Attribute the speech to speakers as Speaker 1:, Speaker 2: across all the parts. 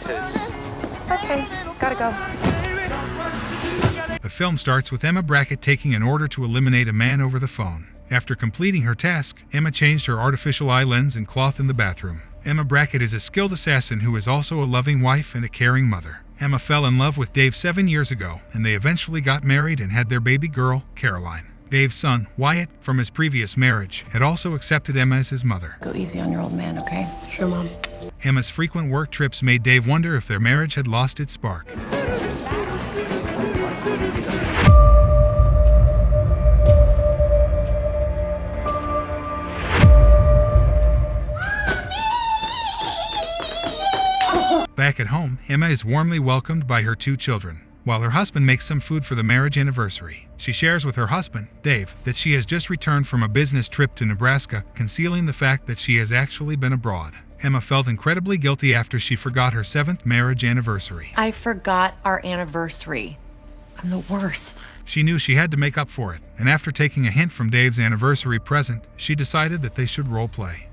Speaker 1: meters.
Speaker 2: Okay, gotta go.
Speaker 3: The film starts with Emma Brackett taking an order to eliminate a man over the phone. After completing her task, Emma changed her artificial eye lens and cloth in the bathroom. Emma Brackett is a skilled assassin who is also a loving wife and a caring mother. Emma fell in love with Dave 7 years ago, and they eventually got married and had their baby girl, Caroline. Dave's son, Wyatt, from his previous marriage, had also accepted Emma as his mother.
Speaker 2: Go easy on your old man, okay?
Speaker 4: Sure, Mom.
Speaker 3: Emma's frequent work trips made Dave wonder if their marriage had lost its spark. Back at home, Emma is warmly welcomed by her 2 children, while her husband makes some food for the marriage anniversary. She shares with her husband, Dave, that she has just returned from a business trip to Nebraska, concealing the fact that she has actually been abroad. Emma felt incredibly guilty after she forgot her 7th marriage anniversary.
Speaker 2: I forgot our anniversary. I'm the worst.
Speaker 3: She knew she had to make up for it, and after taking a hint from Dave's anniversary present, she decided that they should role play.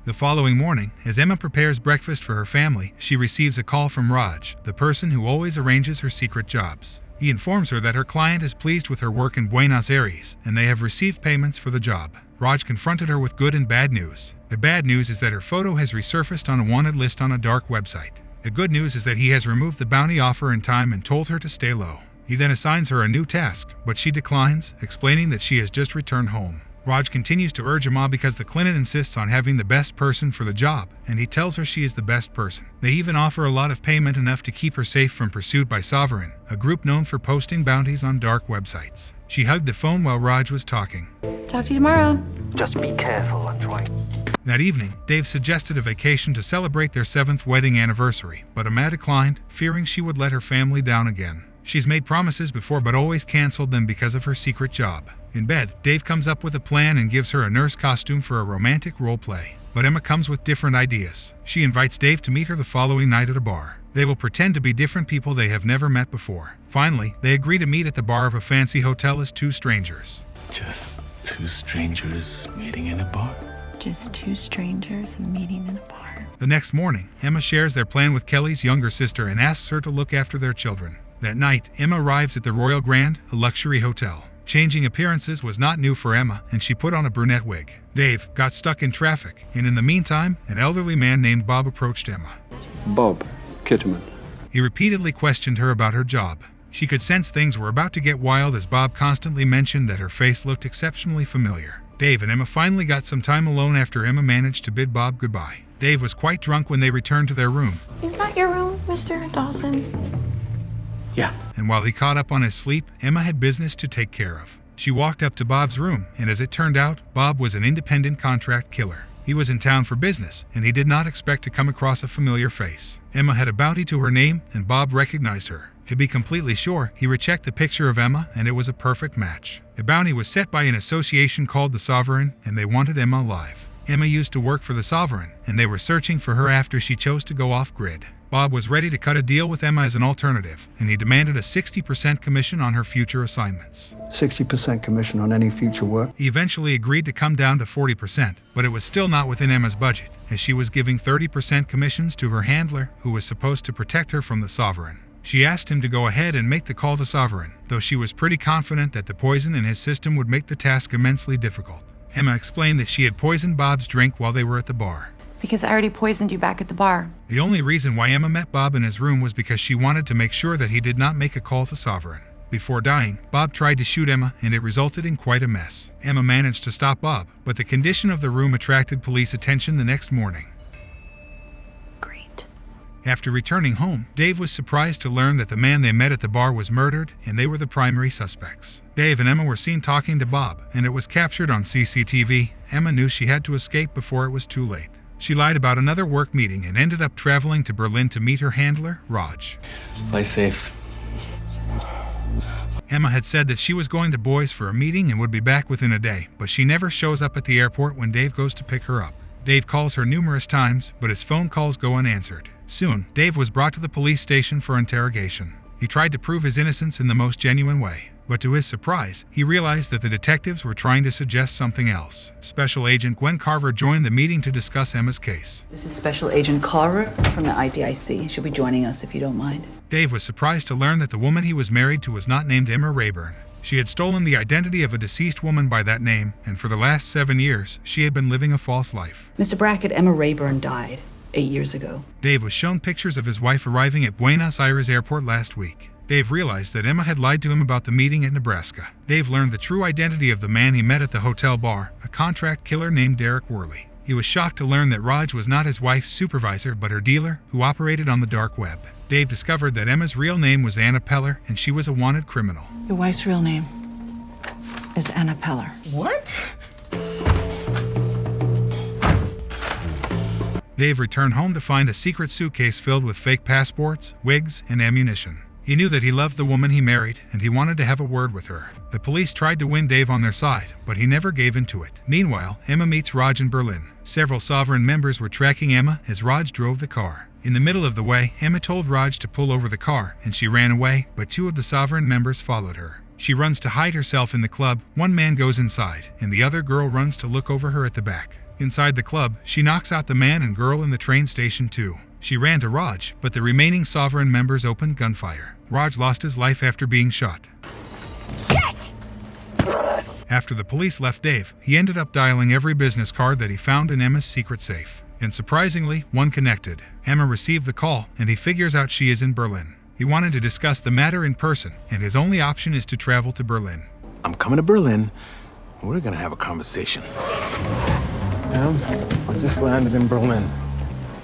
Speaker 3: The following morning, as Emma prepares breakfast for her family, she receives a call from Raj, the person who always arranges her secret jobs. He informs her that her client is pleased with her work in Buenos Aires, and they have received payments for the job. Raj confronted her with good and bad news. The bad news is that her photo has resurfaced on a wanted list on a dark website. The good news is that he has removed the bounty offer in time and told her to stay low. He then assigns her a new task, but she declines, explaining that she has just returned home. Raj continues to urge Emma because the client insists on having the best person for the job, and he tells her she is the best person. They even offer a lot of payment enough to keep her safe from pursuit by Sovereign, a group known for posting bounties on dark websites. She hugged the phone while Raj was talking.
Speaker 2: Talk to you tomorrow.
Speaker 1: Just be careful, I'm trying.
Speaker 3: That evening, Dave suggested a vacation to celebrate their 7th wedding anniversary, but Emma declined, fearing she would let her family down again. She's made promises before but always canceled them because of her secret job. In bed, Dave comes up with a plan and gives her a nurse costume for a romantic role play. But Emma comes with different ideas. She invites Dave to meet her the following night at a bar. They will pretend to be different people they have never met before. Finally, they agree to meet at the bar of a fancy hotel as 2 strangers.
Speaker 5: Just 2 strangers meeting in a bar?
Speaker 2: Just 2 strangers meeting in a bar.
Speaker 3: The next morning, Emma shares their plan with Kelly's younger sister and asks her to look after their children. That night, Emma arrives at the Royal Grand, a luxury hotel. Changing appearances was not new for Emma, and she put on a brunette wig. Dave got stuck in traffic, and in the meantime, an elderly man named Bob approached Emma.
Speaker 6: Bob Kitterman.
Speaker 3: He repeatedly questioned her about her job. She could sense things were about to get wild as Bob constantly mentioned that her face looked exceptionally familiar. Dave and Emma finally got some time alone after Emma managed to bid Bob goodbye. Dave was quite drunk when they returned to their room.
Speaker 2: Is that your room, Mr. Dawson?
Speaker 5: Yeah.
Speaker 3: And while he caught up on his sleep, Emma had business to take care of. She walked up to Bob's room, and as it turned out, Bob was an independent contract killer. He was in town for business, and he did not expect to come across a familiar face. Emma had a bounty to her name, and Bob recognized her. To be completely sure, he rechecked the picture of Emma, and it was a perfect match. The bounty was set by an association called the Sovereign, and they wanted Emma alive. Emma used to work for the Sovereign, and they were searching for her after she chose to go off-grid. Bob was ready to cut a deal with Emma as an alternative, and he demanded a 60% commission on her future assignments.
Speaker 6: 60% commission on any future work?
Speaker 3: He eventually agreed to come down to 40%, but it was still not within Emma's budget, as she was giving 30% commissions to her handler, who was supposed to protect her from the Sovereign. She asked him to go ahead and make the call to Sovereign, though she was pretty confident that the poison in his system would make the task immensely difficult. Emma explained that she had poisoned Bob's drink while they were at the bar.
Speaker 2: Because I already poisoned you back at the bar.
Speaker 3: The only reason why Emma met Bob in his room was because she wanted to make sure that he did not make a call to Sovereign. Before dying, Bob tried to shoot Emma, and it resulted in quite a mess. Emma managed to stop Bob, but the condition of the room attracted police attention the next morning.
Speaker 2: Great.
Speaker 3: After returning home, Dave was surprised to learn that the man they met at the bar was murdered, and they were the primary suspects. Dave and Emma were seen talking to Bob, and it was captured on CCTV. Emma knew she had to escape before it was too late. She lied about another work meeting and ended up traveling to Berlin to meet her handler, Raj.
Speaker 5: Play safe.
Speaker 3: Emma had said that she was going to Boise for a meeting and would be back within a day, but she never shows up at the airport when Dave goes to pick her up. Dave calls her numerous times, but his phone calls go unanswered. Soon, Dave was brought to the police station for interrogation. He tried to prove his innocence in the most genuine way. But to his surprise, he realized that the detectives were trying to suggest something else. Special Agent Gwen Carver joined the meeting to discuss Emma's case.
Speaker 4: This is Special Agent Carver from the IDIC. She'll be joining us if you don't mind.
Speaker 3: Dave was surprised to learn that the woman he was married to was not named Emma Rayburn. She had stolen the identity of a deceased woman by that name, and for the last 7 years, she had been living a false life.
Speaker 4: Mr. Brackett, Emma Rayburn died 8 years ago.
Speaker 3: Dave was shown pictures of his wife arriving at Buenos Aires airport last week. Dave realized that Emma had lied to him about the meeting in Nebraska. Dave learned the true identity of the man he met at the hotel bar, a contract killer named Derek Worley. He was shocked to learn that Raj was not his wife's supervisor but her dealer, who operated on the dark web. Dave discovered that Emma's real name was Anna Peller, and she was a wanted criminal.
Speaker 7: Your wife's real name is Anna Peller.
Speaker 8: What?
Speaker 3: Dave returned home to find a secret suitcase filled with fake passports, wigs, and ammunition. He knew that he loved the woman he married, and he wanted to have a word with her. The police tried to win Dave on their side, but he never gave in to it. Meanwhile, Emma meets Raj in Berlin. Several Sovereign members were tracking Emma as Raj drove the car. In the middle of the way, Emma told Raj to pull over the car, and she ran away, but 2 of the Sovereign members followed her. She runs to hide herself in the club. One man goes inside, and the other girl runs to look over her at the back. Inside the club, she knocks out the man and girl in the train station too. She ran to Raj, but the remaining Sovereign members opened gunfire. Raj lost his life after being shot.
Speaker 2: Shit!
Speaker 3: After the police left Dave, he ended up dialing every business card that he found in Emma's secret safe. And surprisingly, one connected. Emma received the call, and he figures out she is in Berlin. He wanted to discuss the matter in person, and his only option is to travel to Berlin.
Speaker 5: I'm coming to Berlin. We're gonna have a conversation.
Speaker 8: I just landed in Berlin.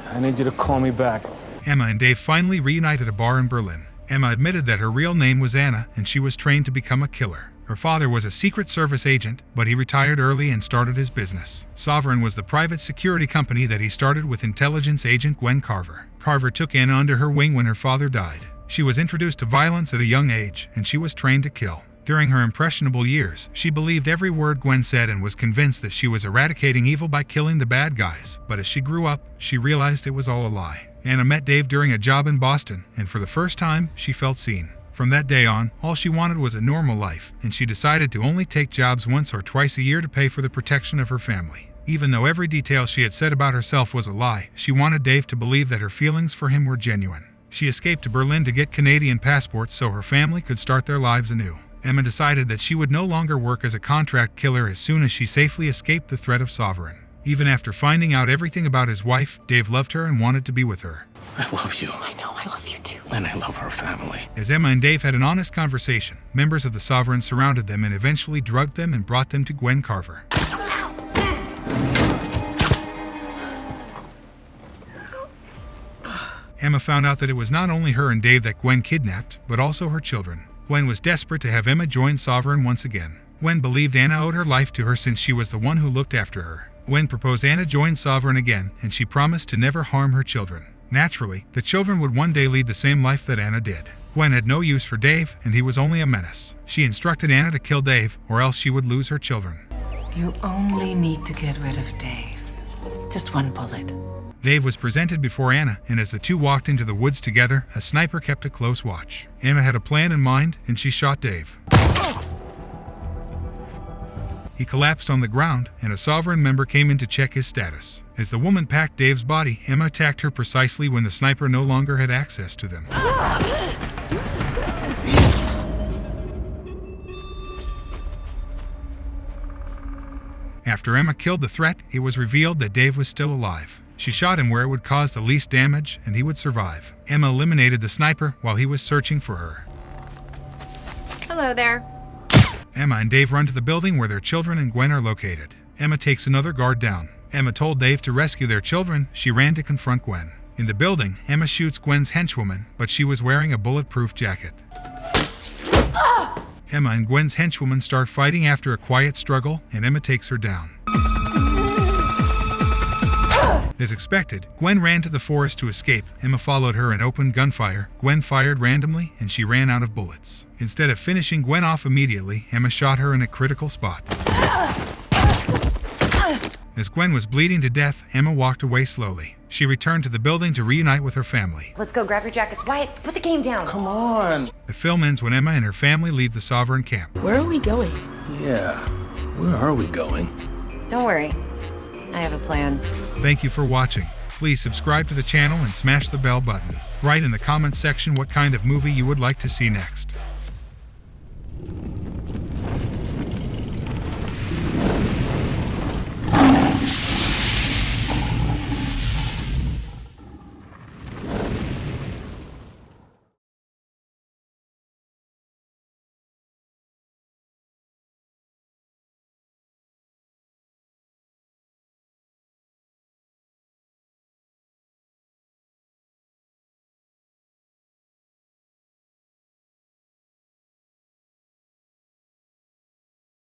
Speaker 8: I need you to call me back.
Speaker 3: Emma and Dave finally reunited at a bar in Berlin. Emma admitted that her real name was Anna, and she was trained to become a killer. Her father was a Secret Service agent, but he retired early and started his business. Sovereign was the private security company that he started with intelligence agent Gwen Carver. Carver took Anna under her wing when her father died. She was introduced to violence at a young age, and she was trained to kill. During her impressionable years, she believed every word Gwen said and was convinced that she was eradicating evil by killing the bad guys. But as she grew up, she realized it was all a lie. Anna met Dave during a job in Boston, and for the first time, she felt seen. From that day on, all she wanted was a normal life, and she decided to only take jobs once or twice a year to pay for the protection of her family. Even though every detail she had said about herself was a lie, she wanted Dave to believe that her feelings for him were genuine. She escaped to Berlin to get Canadian passports so her family could start their lives anew. Emma decided that she would no longer work as a contract killer as soon as she safely escaped the threat of Sovereign. Even after finding out everything about his wife, Dave loved her and wanted to be with her.
Speaker 5: I love you.
Speaker 2: I know, I love you too.
Speaker 5: And I love our family.
Speaker 3: As Emma and Dave had an honest conversation, members of the Sovereign surrounded them and eventually drugged them and brought them to Gwen Carver. Emma found out that it was not only her and Dave that Gwen kidnapped, but also her children. Gwen was desperate to have Emma join Sovereign once again. Gwen believed Anna owed her life to her since she was the one who looked after her. Gwen proposed Anna join Sovereign again, and she promised to never harm her children. Naturally, the children would one day lead the same life that Anna did. Gwen had no use for Dave, and he was only a menace. She instructed Anna to kill Dave, or else she would lose her children.
Speaker 7: You only need to get rid of Dave. Just one bullet.
Speaker 3: Dave was presented before Anna, and as the two walked into the woods together, a sniper kept a close watch. Anna had a plan in mind, and she shot Dave. He collapsed on the ground, and a Sovereign member came in to check his status. As the woman packed Dave's body, Emma attacked her precisely when the sniper no longer had access to them. After Emma killed the threat, it was revealed that Dave was still alive. She shot him where it would cause the least damage, and he would survive. Emma eliminated the sniper while he was searching for her.
Speaker 2: Hello there.
Speaker 3: Emma and Dave run to the building where their children and Gwen are located. Emma takes another guard down. Emma told Dave to rescue their children. She ran to confront Gwen. In the building, Emma shoots Gwen's henchwoman, but she was wearing a bulletproof jacket. Emma and Gwen's henchwoman start fighting after a quiet struggle, and Emma takes her down. As expected, Gwen ran to the forest to escape. Emma followed her and opened gunfire. Gwen fired randomly, and she ran out of bullets. Instead of finishing Gwen off immediately, Emma shot her in a critical spot. As Gwen was bleeding to death, Emma walked away slowly. She returned to the building to reunite with her family.
Speaker 2: Let's go, grab your jackets. Wyatt, put the game down.
Speaker 8: Come on.
Speaker 3: The film ends when Emma and her family leave the Sovereign camp.
Speaker 9: Where are we going?
Speaker 10: Yeah, where are we going?
Speaker 2: Don't worry. I have a plan.
Speaker 3: Thank you for watching. Please subscribe to the channel and smash the bell button. Write in the comments section what kind of movie you would like to see next.